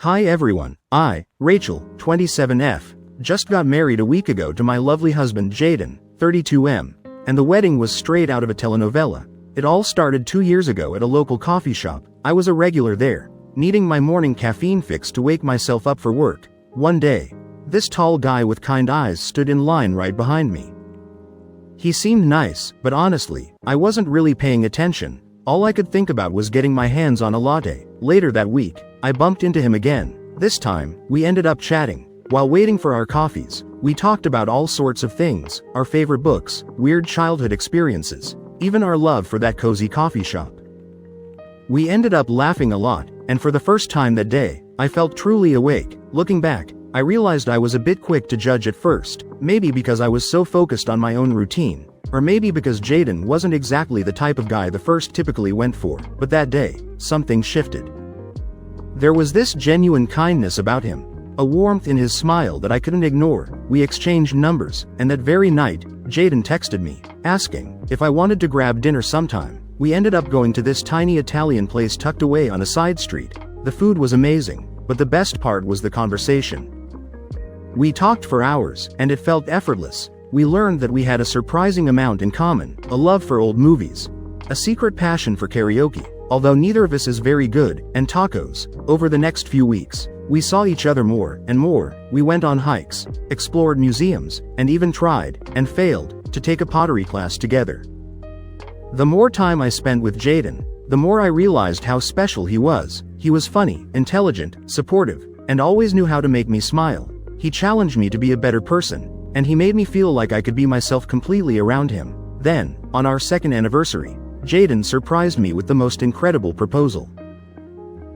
Hi everyone, I, Rachel, 27F, just got married a week ago to my lovely husband Jaden, 32M, and the wedding was straight out of a telenovela. It all started 2 years ago at a local coffee shop. I was a regular there, needing my morning caffeine fix to wake myself up for work. One day, this tall guy with kind eyes stood in line right behind me. He seemed nice, but honestly, I wasn't really paying attention. All I could think about was getting my hands on a latte. Later that week, I bumped into him again. This time, we ended up chatting. While waiting for our coffees, we talked about all sorts of things, our favorite books, weird childhood experiences, even our love for that cozy coffee shop. We ended up laughing a lot, and for the first time that day, I felt truly awake. Looking back, I realized I was a bit quick to judge at first, maybe because I was so focused on my own routine, or maybe because Jaden wasn't exactly the type of guy the first typically went for. But that day, something shifted. There was this genuine kindness about him, a warmth in his smile that I couldn't ignore. We exchanged numbers, and that very night, Jaden texted me, asking if I wanted to grab dinner sometime. We ended up going to this tiny Italian place tucked away on a side street. The food was amazing, but the best part was the conversation. We talked for hours, and it felt effortless. We learned that we had a surprising amount in common, a love for old movies, a secret passion for karaoke, although neither of us is very good, and tacos. Over the next few weeks, we saw each other more and more. We went on hikes, explored museums, and even tried, and failed, to take a pottery class together. The more time I spent with Jaden, the more I realized how special he was. He was funny, intelligent, supportive, and always knew how to make me smile. He challenged me to be a better person, and he made me feel like I could be myself completely around him. Then, on our second anniversary, Jaden surprised me with the most incredible proposal.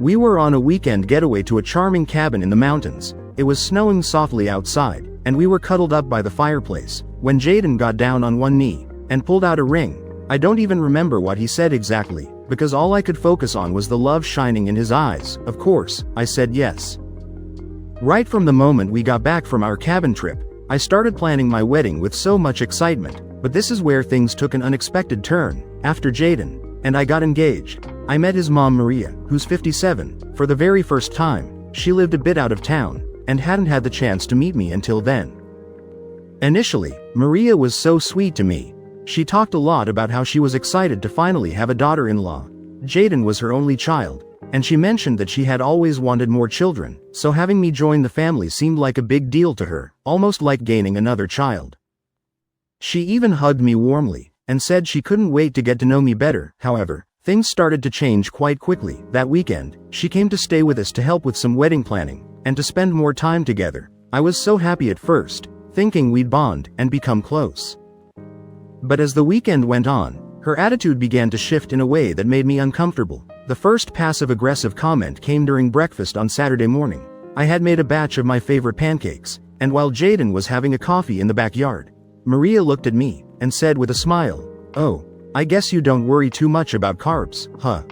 We were on a weekend getaway to a charming cabin in the mountains. It was snowing softly outside, and we were cuddled up by the fireplace, when Jaden got down on one knee, and pulled out a ring. I don't even remember what he said exactly, because all I could focus on was the love shining in his eyes. Of course, I said yes. Right from the moment we got back from our cabin trip, I started planning my wedding with so much excitement, but this is where things took an unexpected turn. After Jaden and I got engaged, I met his mom Maria, who's 57, for the very first time. She lived a bit out of town, and hadn't had the chance to meet me until then. Initially, Maria was so sweet to me. She talked a lot about how she was excited to finally have a daughter-in-law. Jaden was her only child, and she mentioned that she had always wanted more children, so having me join the family seemed like a big deal to her, almost like gaining another child. She even hugged me warmly, and said she couldn't wait to get to know me better. However, things started to change quite quickly. That weekend, she came to stay with us to help with some wedding planning, and to spend more time together. I was so happy at first, thinking we'd bond and become close. But as the weekend went on, her attitude began to shift in a way that made me uncomfortable. The first passive-aggressive comment came during breakfast on Saturday morning. I had made a batch of my favorite pancakes, and while Jaden was having a coffee in the backyard, Maria looked at me, and said with a smile, "Oh, I guess you don't worry too much about carbs, huh?"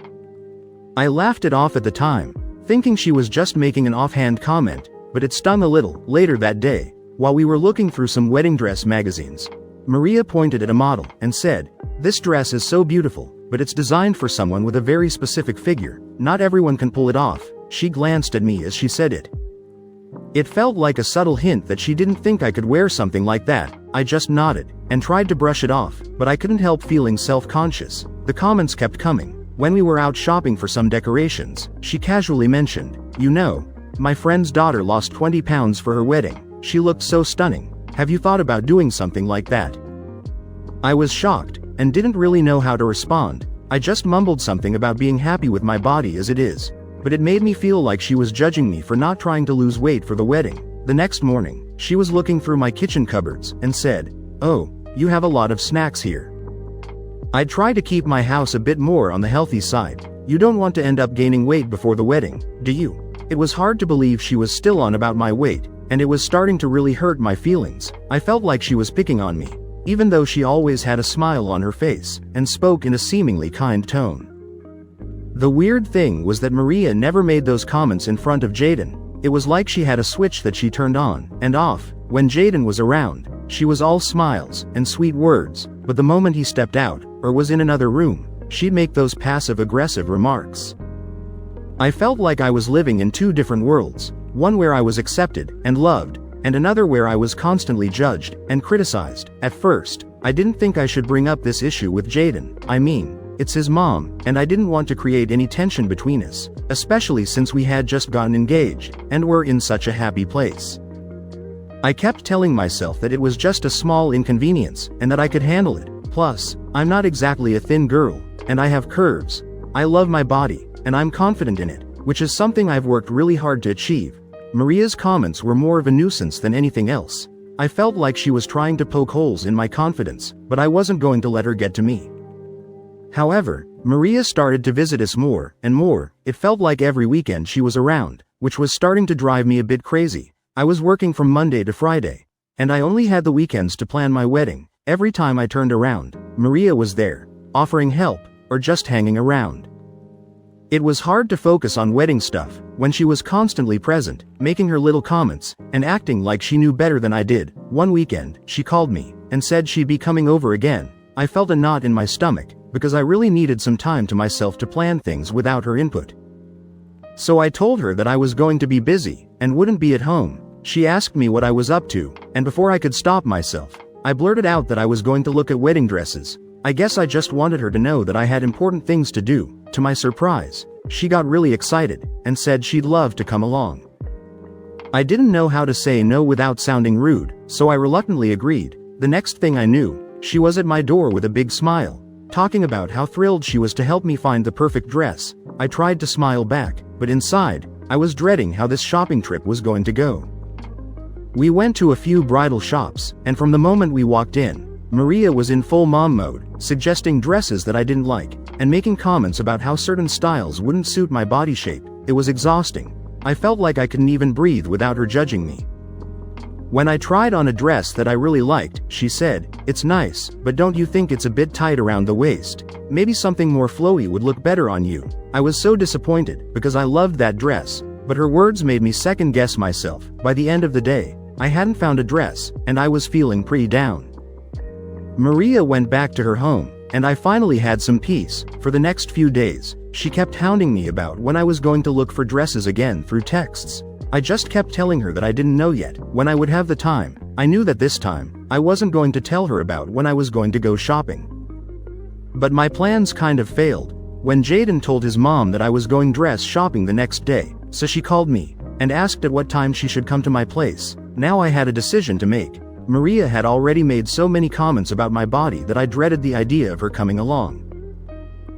I laughed it off at the time, thinking she was just making an offhand comment, but it stung a little. Later that day, while we were looking through some wedding dress magazines, Maria pointed at a model, and said, "This dress is so beautiful, but it's designed for someone with a very specific figure. Not everyone can pull it off." She glanced at me as she said it. It felt like a subtle hint that she didn't think I could wear something like that. I just nodded, and tried to brush it off, but I couldn't help feeling self-conscious. The comments kept coming. When we were out shopping for some decorations, she casually mentioned, "You know, my friend's daughter lost 20 pounds for her wedding. She looked so stunning. Have you thought about doing something like that?" I was shocked, and didn't really know how to respond. I just mumbled something about being happy with my body as it is. But it made me feel like she was judging me for not trying to lose weight for the wedding. The next morning, she was looking through my kitchen cupboards, and said, "Oh, you have a lot of snacks here. I'd try to keep my house a bit more on the healthy side. You don't want to end up gaining weight before the wedding, do you?" It was hard to believe she was still on about my weight, and it was starting to really hurt my feelings. I felt like she was picking on me, even though she always had a smile on her face, and spoke in a seemingly kind tone. The weird thing was that Maria never made those comments in front of Jaden. It was like she had a switch that she turned on and off. When Jaden was around, she was all smiles and sweet words, but the moment he stepped out, or was in another room, she'd make those passive-aggressive remarks. I felt like I was living in two different worlds, one where I was accepted and loved, and another where I was constantly judged and criticized. At first, I didn't think I should bring up this issue with Drgged. I mean, it's his mom, and I didn't want to create any tension between us, especially since we had just gotten engaged and were in such a happy place. I kept telling myself that it was just a small inconvenience and that I could handle it. Plus, I'm not exactly a thin girl, and I have curves. I love my body, and I'm confident in it, which is something I've worked really hard to achieve. Maria's comments were more of a nuisance than anything else. I felt like she was trying to poke holes in my confidence, but I wasn't going to let her get to me. However, Maria started to visit us more and more. It felt like every weekend she was around, which was starting to drive me a bit crazy. I was working from Monday to Friday, and I only had the weekends to plan my wedding. Every time I turned around, Maria was there, offering help, or just hanging around. It was hard to focus on wedding stuff when she was constantly present, making her little comments, and acting like she knew better than I did. One weekend, she called me and said she'd be coming over again. I felt a knot in my stomach, because I really needed some time to myself to plan things without her input. So I told her that I was going to be busy and wouldn't be at home. She asked me what I was up to, and before I could stop myself, I blurted out that I was going to look at wedding dresses. I guess I just wanted her to know that I had important things to do. To my surprise, she got really excited and said she'd love to come along. I didn't know how to say no without sounding rude, so I reluctantly agreed. The next thing I knew, she was at my door with a big smile, talking about how thrilled she was to help me find the perfect dress. I tried to smile back, but inside, I was dreading how this shopping trip was going to go. We went to a few bridal shops, and from the moment we walked in, Maria was in full mom mode, suggesting dresses that I didn't like, and making comments about how certain styles wouldn't suit my body shape. It was exhausting. I felt like I couldn't even breathe without her judging me. When I tried on a dress that I really liked, she said, "It's nice, but don't you think it's a bit tight around the waist? Maybe something more flowy would look better on you." I was so disappointed, because I loved that dress, but her words made me second guess myself. By the end of the day, I hadn't found a dress, and I was feeling pretty down. Maria went back to her home, and I finally had some peace. For the next few days, she kept hounding me about when I was going to look for dresses again through texts. I just kept telling her that I didn't know yet when I would have the time. I knew that this time, I wasn't going to tell her about when I was going to go shopping. But my plans kind of failed when Drgged told his mom that I was going dress shopping the next day, so she called me and asked at what time she should come to my place. Now I had a decision to make. Maria had already made so many comments about my body that I dreaded the idea of her coming along.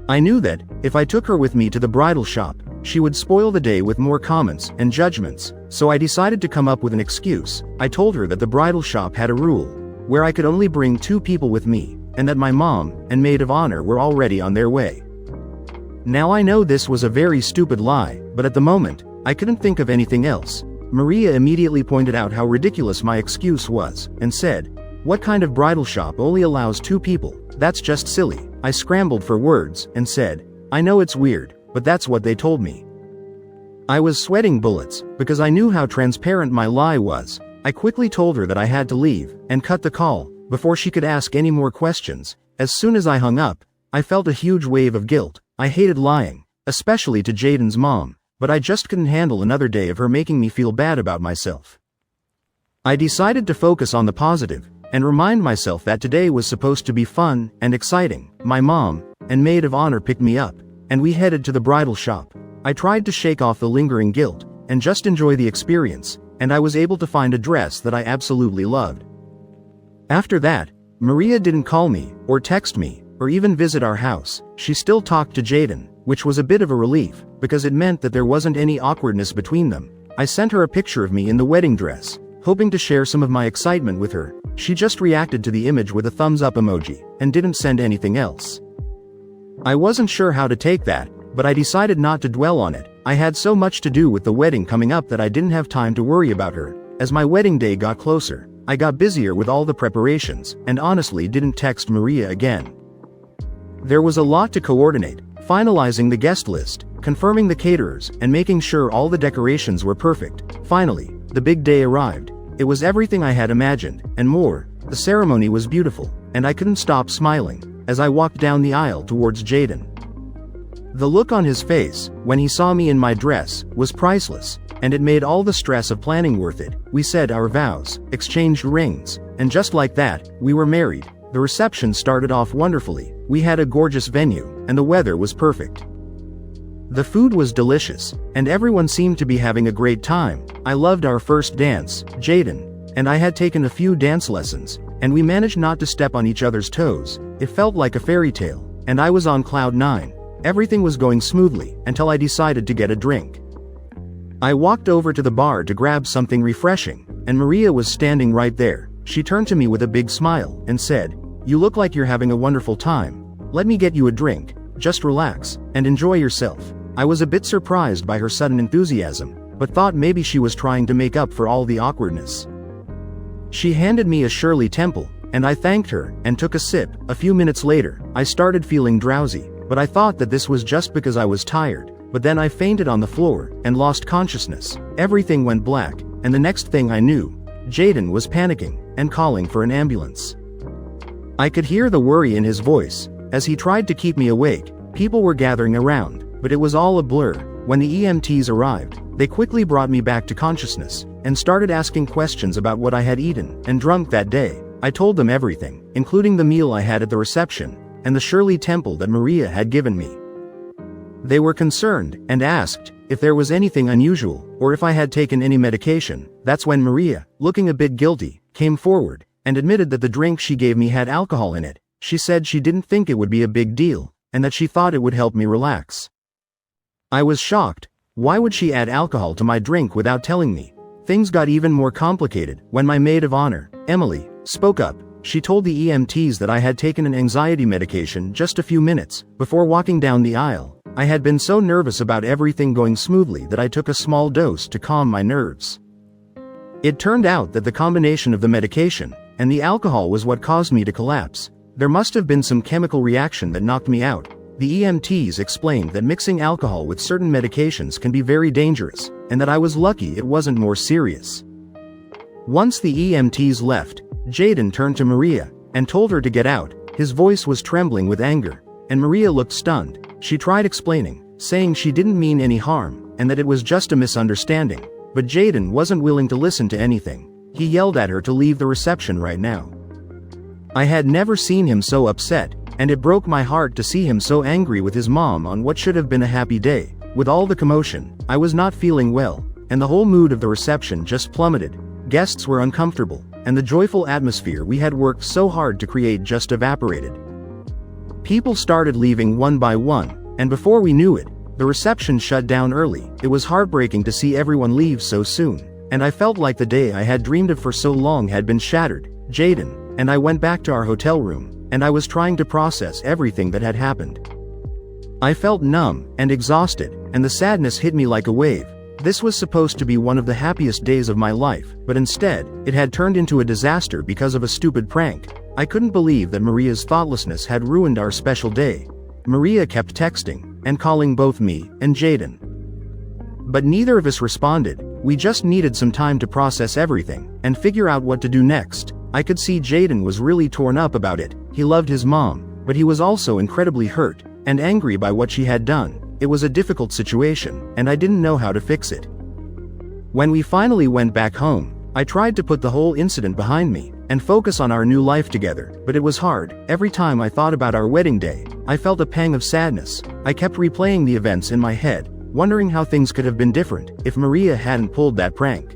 I knew that, if I took her with me to the bridal shop, she would spoil the day with more comments and judgments, so I decided to come up with an excuse. I told her that the bridal shop had a rule, where I could only bring 2 people with me, and that my mom and maid of honor were already on their way. Now I know this was a very stupid lie, but at the moment, I couldn't think of anything else. Maria immediately pointed out how ridiculous my excuse was, and said, "What kind of bridal shop only allows 2 people? That's just silly." I scrambled for words and said, "I know it's weird, but that's what they told me." I was sweating bullets, because I knew how transparent my lie was. I quickly told her that I had to leave, and cut the call, before she could ask any more questions. As soon as I hung up, I felt a huge wave of guilt. I hated lying, especially to Drgged's mom, but I just couldn't handle another day of her making me feel bad about myself. I decided to focus on the positive, and remind myself that today was supposed to be fun and exciting. My mom and maid of honor picked me up, and we headed to the bridal shop. I tried to shake off the lingering guilt, and just enjoy the experience, and I was able to find a dress that I absolutely loved. After that, Maria didn't call me, or text me, or even visit our house. She still talked to Drgged, which was a bit of a relief, because it meant that there wasn't any awkwardness between them. I sent her a picture of me in the wedding dress, hoping to share some of my excitement with her. She just reacted to the image with a thumbs up emoji, and didn't send anything else. I wasn't sure how to take that, but I decided not to dwell on it. I had so much to do with the wedding coming up that I didn't have time to worry about her. As my wedding day got closer, I got busier with all the preparations, and honestly didn't text Maria again. There was a lot to coordinate, finalizing the guest list, confirming the caterers, and making sure all the decorations were perfect. Finally, the big day arrived. It was everything I had imagined, and more. The ceremony was beautiful, and I couldn't stop smiling as I walked down the aisle towards Drgged. The look on his face, when he saw me in my dress, was priceless, and it made all the stress of planning worth it. We said our vows, exchanged rings, and just like that, we were married. The reception started off wonderfully. We had a gorgeous venue, and the weather was perfect. The food was delicious, and everyone seemed to be having a great time. I loved our first dance. Jaden and I had taken a few dance lessons, and we managed not to step on each other's toes. It felt like a fairy tale, and I was on cloud 9. Everything was going smoothly, until I decided to get a drink. I walked over to the bar to grab something refreshing, and Maria was standing right there. She turned to me with a big smile, and said, "You look like you're having a wonderful time. Let me get you a drink. Just relax, and enjoy yourself." I was a bit surprised by her sudden enthusiasm, but thought maybe she was trying to make up for all the awkwardness. She handed me a Shirley Temple, and I thanked her, and took a sip. A few minutes later, I started feeling drowsy, but I thought that this was just because I was tired. But then I fainted on the floor, and lost consciousness. Everything went black, and the next thing I knew, Jaden was panicking, and calling for an ambulance. I could hear the worry in his voice. As he tried to keep me awake, people were gathering around, but it was all a blur. When the EMTs arrived, they quickly brought me back to consciousness, and started asking questions about what I had eaten and drunk that day. I told them everything, including the meal I had at the reception, and the Shirley Temple that Maria had given me. They were concerned, and asked if there was anything unusual, or if I had taken any medication. That's when Maria, looking a bit guilty, came forward, and admitted that the drink she gave me had alcohol in it. She said she didn't think it would be a big deal, and that she thought it would help me relax. I was shocked. Why would she add alcohol to my drink without telling me? Things got even more complicated when my maid of honor, Emily, spoke up. She told the EMTs that I had taken an anxiety medication just a few minutes before walking down the aisle. I had been so nervous about everything going smoothly that I took a small dose to calm my nerves. It turned out that the combination of the medication and the alcohol was what caused me to collapse. There must have been some chemical reaction that knocked me out. The EMTs explained that mixing alcohol with certain medications can be very dangerous, and that I was lucky it wasn't more serious. Once the EMTs left, Jaden turned to Maria and told her to get out. His voice was trembling with anger, and Maria looked stunned. She tried explaining, saying she didn't mean any harm, and that it was just a misunderstanding. But Jaden wasn't willing to listen to anything. He yelled at her to leave the reception right now. I had never seen him so upset, and it broke my heart to see him so angry with his mom on what should have been a happy day. With all the commotion, I was not feeling well, and the whole mood of the reception just plummeted. Guests were uncomfortable, and the joyful atmosphere we had worked so hard to create just evaporated. People started leaving one by one, and before we knew it, the reception shut down early. It was heartbreaking to see everyone leave so soon, and I felt like the day I had dreamed of for so long had been shattered. Jaden and I went back to our hotel room, and I was trying to process everything that had happened. I felt numb and exhausted, and the sadness hit me like a wave. This was supposed to be one of the happiest days of my life, but instead, it had turned into a disaster because of a stupid prank. I couldn't believe that Maria's thoughtlessness had ruined our special day. Maria kept texting and calling both me and Jaden, but neither of us responded. We just needed some time to process everything and figure out what to do next. I could see Jaden was really torn up about it. He loved his mom, but he was also incredibly hurt and angry by what she had done. It was a difficult situation, and I didn't know how to fix it. When we finally went back home, I tried to put the whole incident behind me and focus on our new life together, but it was hard. Every time I thought about our wedding day, I felt a pang of sadness. I kept replaying the events in my head, wondering how things could have been different if Maria hadn't pulled that prank.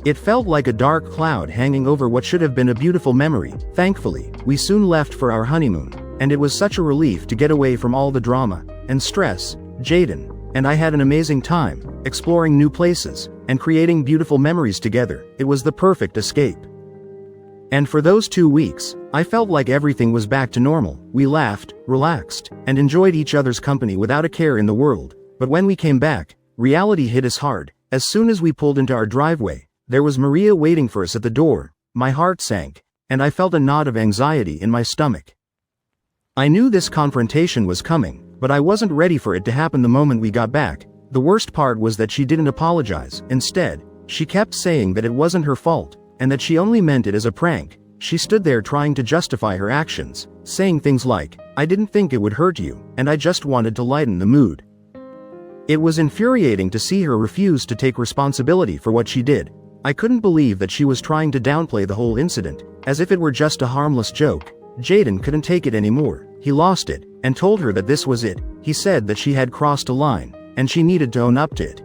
It felt like a dark cloud hanging over what should have been a beautiful memory. Thankfully, we soon left for our honeymoon, and it was such a relief to get away from all the drama and stress. Jaden and I had an amazing time, exploring new places and creating beautiful memories together. It was the perfect escape. And for those 2 weeks, I felt like everything was back to normal. We laughed, relaxed, and enjoyed each other's company without a care in the world. But when we came back, reality hit us hard. As soon as we pulled into our driveway, there was Maria waiting for us at the door. My heart sank, and I felt a knot of anxiety in my stomach. I knew this confrontation was coming, but I wasn't ready for it to happen the moment we got back. The worst part was that she didn't apologize. Instead, she kept saying that it wasn't her fault, and that she only meant it as a prank. She stood there trying to justify her actions, saying things like, I didn't think it would hurt you, and I just wanted to lighten the mood." It was infuriating to see her refuse to take responsibility for what she did. I couldn't believe that she was trying to downplay the whole incident, as if it were just a harmless joke. Jaden couldn't take it anymore. He lost it, and told her that this was it. He said that she had crossed a line, and she needed to own up to it.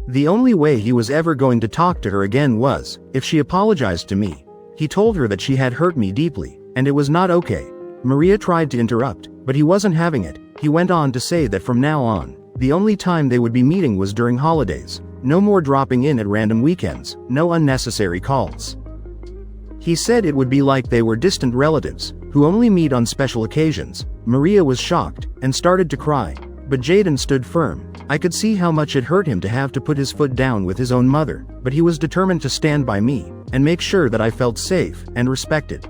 The only way he was ever going to talk to her again was if she apologized to me. He told her that she had hurt me deeply, and it was not okay. Maria tried to interrupt, but he wasn't having it. He went on to say that from now on, the only time they would be meeting was during holidays. No more dropping in at random weekends, no unnecessary calls. He said it would be like they were distant relatives, who only meet on special occasions. Maria was shocked, and started to cry, but Jaden stood firm. I could see how much it hurt him to have to put his foot down with his own mother, but he was determined to stand by me, and make sure that I felt safe and respected.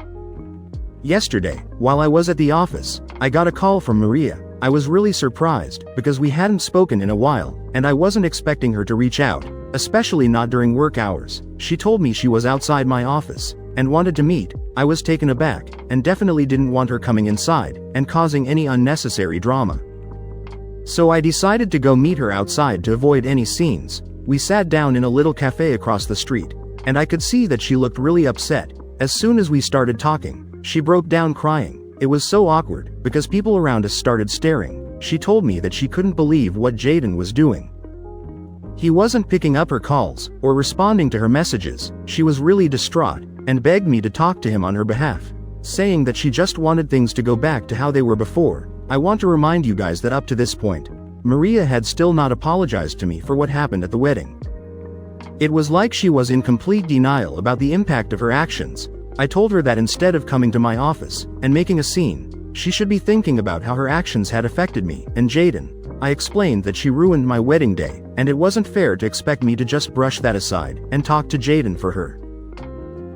Yesterday, while I was at the office, I got a call from Maria. I was really surprised, because we hadn't spoken in a while, and I wasn't expecting her to reach out, especially not during work hours. She told me she was outside my office, and wanted to meet. I was taken aback, and definitely didn't want her coming inside, and causing any unnecessary drama. So I decided to go meet her outside to avoid any scenes. We sat down in a little cafe across the street, and I could see that she looked really upset. As soon as we started talking, she broke down crying. It was so awkward, because people around us started staring. She told me that she couldn't believe what Jaden was doing. He wasn't picking up her calls, or responding to her messages. She was really distraught, and begged me to talk to him on her behalf, saying that she just wanted things to go back to how they were before. I want to remind you guys that up to this point, Maria had still not apologized to me for what happened at the wedding. It was like she was in complete denial about the impact of her actions. I told her that instead of coming to my office and making a scene, she should be thinking about how her actions had affected me and Jaden. I explained that she ruined my wedding day, and it wasn't fair to expect me to just brush that aside and talk to Jaden for her.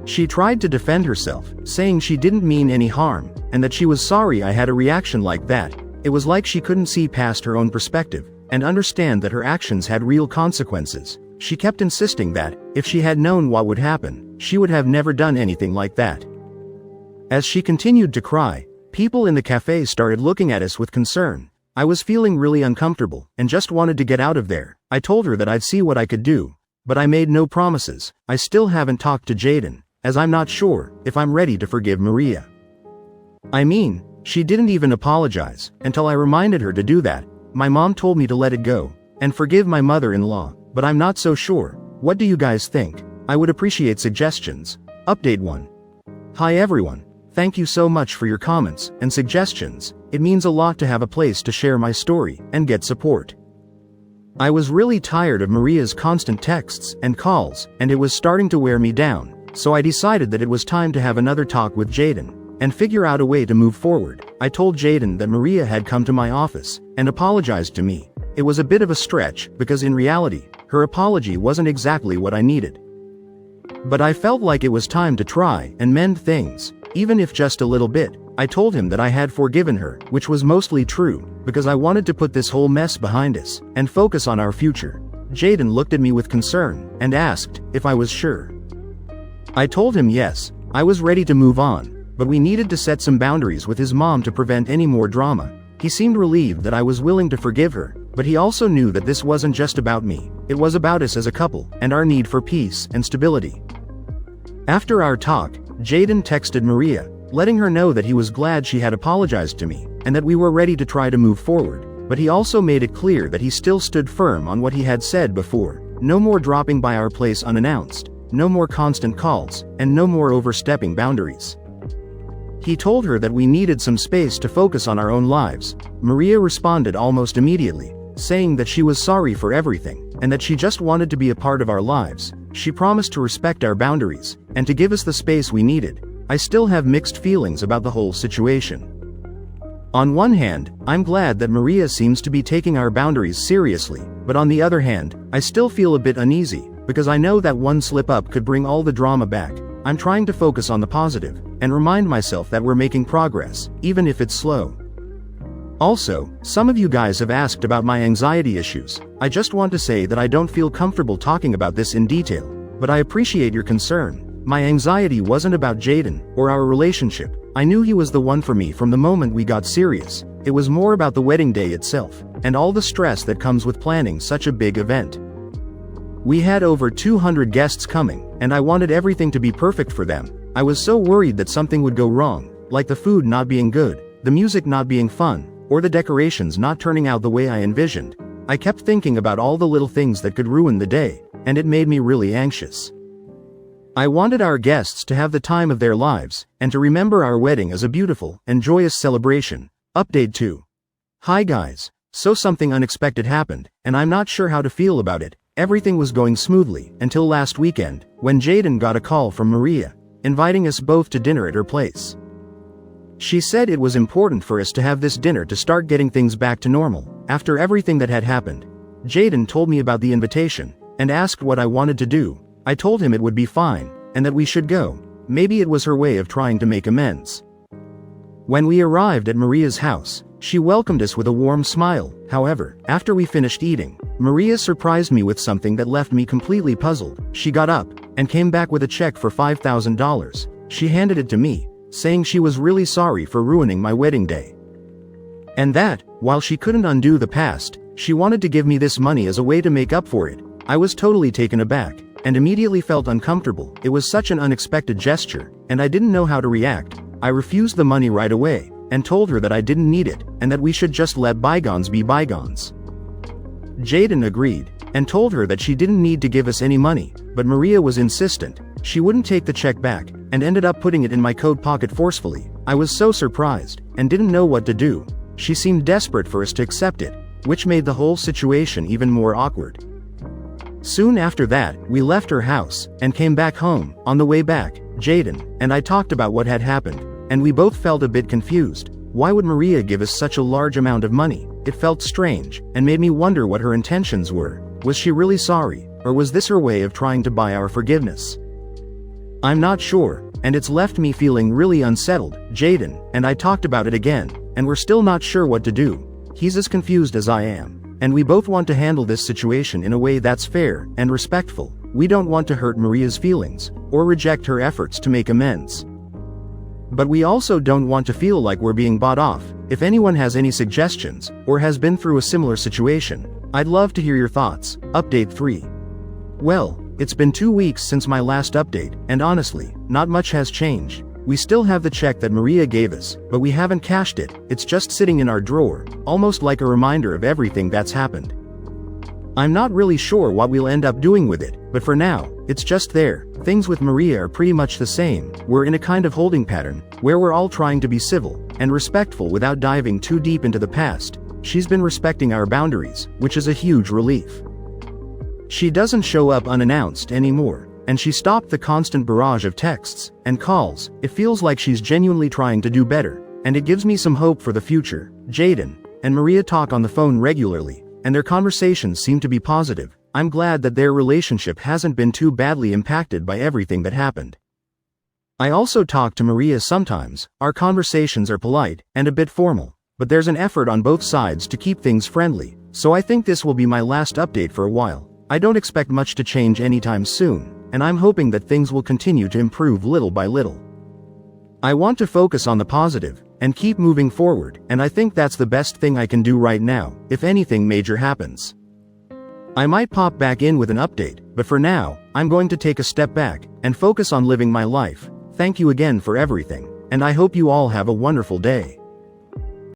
She tried to defend herself, saying she didn't mean any harm, and that she was sorry I had a reaction like that. It was like she couldn't see past her own perspective, and understand that her actions had real consequences. She kept insisting that, if she had known what would happen, she would have never done anything like that. As she continued to cry, people in the cafe started looking at us with concern. I was feeling really uncomfortable, and just wanted to get out of there. I told her that I'd see what I could do, but I made no promises. I still haven't talked to Jaden, as I'm not sure if I'm ready to forgive Maria. I mean, she didn't even apologize, until I reminded her to do that. My mom told me to let it go, and forgive my mother-in-law, but I'm not so sure. What do you guys think? I would appreciate suggestions. Update 1. Hi everyone. Thank you so much for your comments and suggestions. It means a lot to have a place to share my story and get support. I was really tired of Maria's constant texts and calls, and it was starting to wear me down, so I decided that it was time to have another talk with Jaden, and figure out a way to move forward. I told Jaden that Maria had come to my office, and apologized to me. It was a bit of a stretch, because in reality, her apology wasn't exactly what I needed. But I felt like it was time to try and mend things, even if just a little bit. I told him that I had forgiven her, which was mostly true, because I wanted to put this whole mess behind us, and focus on our future. Jaden looked at me with concern, and asked if I was sure. I told him yes, I was ready to move on, but we needed to set some boundaries with his mom to prevent any more drama. He seemed relieved that I was willing to forgive her, but he also knew that this wasn't just about me. It was about us as a couple, and our need for peace and stability. After our talk, Jaden texted Maria, letting her know that he was glad she had apologized to me, and that we were ready to try to move forward, but he also made it clear that he still stood firm on what he had said before. No more dropping by our place unannounced, no more constant calls, and no more overstepping boundaries. He told her that we needed some space to focus on our own lives. Maria responded almost immediately, saying that she was sorry for everything, and that she just wanted to be a part of our lives. She promised to respect our boundaries, and to give us the space we needed. I still have mixed feelings about the whole situation. On one hand, I'm glad that Maria seems to be taking our boundaries seriously, but on the other hand, I still feel a bit uneasy, because I know that one slip-up could bring all the drama back. I'm trying to focus on the positive, and remind myself that we're making progress, even if it's slow. Also, some of you guys have asked about my anxiety issues. I just want to say that I don't feel comfortable talking about this in detail, but I appreciate your concern. My anxiety wasn't about Jaden, or our relationship. I knew he was the one for me from the moment we got serious. It was more about the wedding day itself, and all the stress that comes with planning such a big event. We had over 200 guests coming, and I wanted everything to be perfect for them. I was so worried that something would go wrong, like the food not being good, the music not being fun, or the decorations not turning out the way I envisioned. I kept thinking about all the little things that could ruin the day, and it made me really anxious. I wanted our guests to have the time of their lives, and to remember our wedding as a beautiful and joyous celebration. Update 2. Hi guys. So something unexpected happened, and I'm not sure how to feel about it. Everything was going smoothly until last weekend, when Jaden got a call from Maria, inviting us both to dinner at her place. She said it was important for us to have this dinner to start getting things back to normal. After everything that had happened, Jaden told me about the invitation, and asked what I wanted to do. I told him it would be fine, and that we should go. Maybe it was her way of trying to make amends. When we arrived at Maria's house, she welcomed us with a warm smile. However, after we finished eating, Maria surprised me with something that left me completely puzzled. She got up, and came back with a check for $5,000. She handed it to me, saying she was really sorry for ruining my wedding day. And that, while she couldn't undo the past, she wanted to give me this money as a way to make up for it. I was totally taken aback, and immediately felt uncomfortable. It was such an unexpected gesture, and I didn't know how to react. I refused the money right away, and told her that I didn't need it, and that we should just let bygones be bygones. Jaden agreed, and told her that she didn't need to give us any money, but Maria was insistent. She wouldn't take the check back, and ended up putting it in my coat pocket forcefully. I was so surprised, and didn't know what to do. She seemed desperate for us to accept it, which made the whole situation even more awkward. Soon after that, we left her house, and came back home. On the way back, Jaden and I talked about what had happened, and we both felt a bit confused. Why would Maria give us such a large amount of money? It felt strange, and made me wonder what her intentions were. Was she really sorry, or was this her way of trying to buy our forgiveness? I'm not sure, and it's left me feeling really unsettled. Jaden and I talked about it again, and we're still not sure what to do. He's as confused as I am, and we both want to handle this situation in a way that's fair and respectful. We don't want to hurt Maria's feelings, or reject her efforts to make amends. But we also don't want to feel like we're being bought off. If anyone has any suggestions, or has been through a similar situation, I'd love to hear your thoughts. Update 3. Well, it's been 2 weeks since my last update, and honestly, not much has changed. We still have the check that Maria gave us, but we haven't cashed it. It's just sitting in our drawer, almost like a reminder of everything that's happened. I'm not really sure what we'll end up doing with it, but for now, it's just there. Things with Maria are pretty much the same. We're in a kind of holding pattern, where we're all trying to be civil and respectful without diving too deep into the past. She's been respecting our boundaries, which is a huge relief. She doesn't show up unannounced anymore, and she stopped the constant barrage of texts and calls. It feels like she's genuinely trying to do better, and it gives me some hope for the future. Jaden and Maria talk on the phone regularly, and their conversations seem to be positive. I'm glad that their relationship hasn't been too badly impacted by everything that happened. I also talk to Maria sometimes. Our conversations are polite and a bit formal, but there's an effort on both sides to keep things friendly, so I think this will be my last update for a while. I don't expect much to change anytime soon, and I'm hoping that things will continue to improve little by little. I want to focus on the positive, and keep moving forward, and I think that's the best thing I can do right now, if anything major happens. I might pop back in with an update, but for now, I'm going to take a step back, and focus on living my life. Thank you again for everything, and I hope you all have a wonderful day.